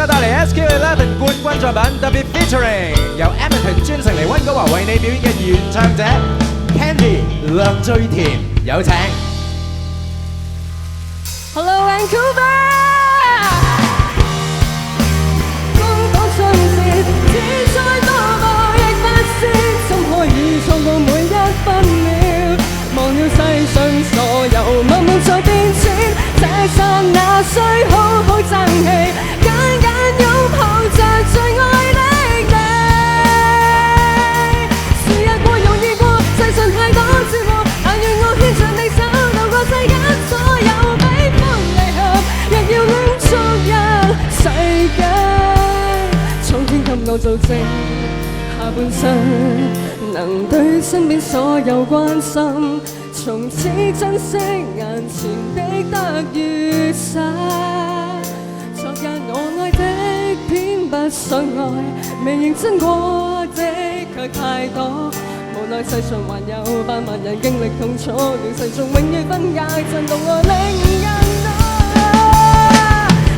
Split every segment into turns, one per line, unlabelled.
而家帶嚟 SQ11 冠軍作品，特別 featuring 由 Edmonton 專程嚟溫哥華為你表演嘅原唱者 Candy 梁最甜，有請。
Hello Vancouver， 風火相接，天災多報亦不息，心可以錯過每一分秒，忘了世上所有慢慢在變遷，這剎那需好好爭氣，緊緊擁抱着最愛的你。時日過容易過，世上太多折磨，但願我牽着你手，渡過世間所有悲歡離合，亦要戀足一世紀。蒼天給我做證，下半生能對身邊所有關心，從此珍惜眼前的得與失。昨日我愛的偏不想愛，未認真過的卻太多，無奈世上還有百萬人經歷痛楚，亂世中永遠分界，震動我令人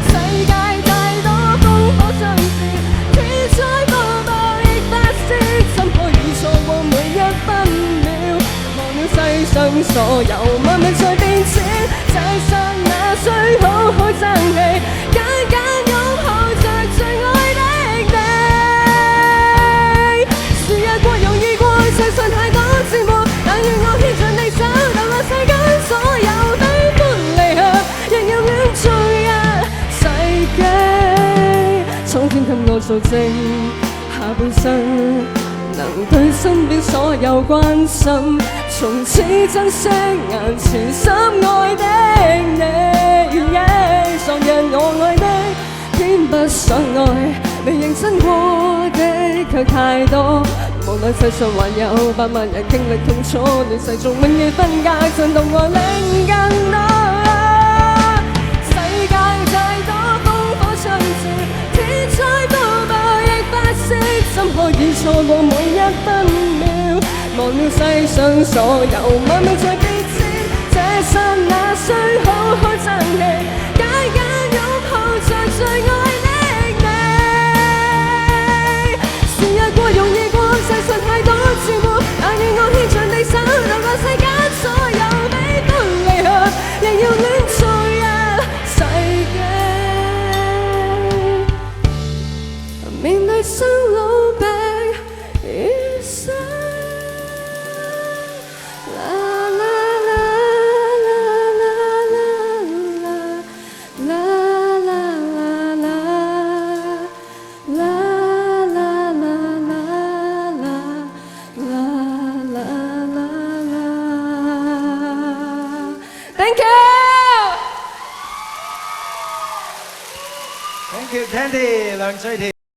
世界太多風火相接，天災多報亦不息，怎可以錯過每一分秒，忘了世上所有萬物在變遷，這剎那需好好爭氣，緊緊擁抱着最愛的你。時日過容易過，世上太多折磨，但願我牽着你手，渡過世間所有悲歡離合，亦要戀足一世紀。蒼天給我做證，下半生能對身邊所有關心，從此珍惜眼前深愛的你。昨日我愛的偏不想愛，未認真過的卻太多，無奈世上還有百萬人經歷痛楚，亂世中永遠分界，震動我令更多。世界太多風火相接，天災多報亦不息，怎可以錯過每一分秒，忘了世上所有萬物在變遷，這剎那需好好爭氣，緊緊擁抱着最愛的你。時日過容易過，世上太多折磨，但願我牽着你手，渡過世間所有悲歡離合，亦要戀足一世紀。面對生老病與死。Thank you.
Thank you Candy 梁最甜。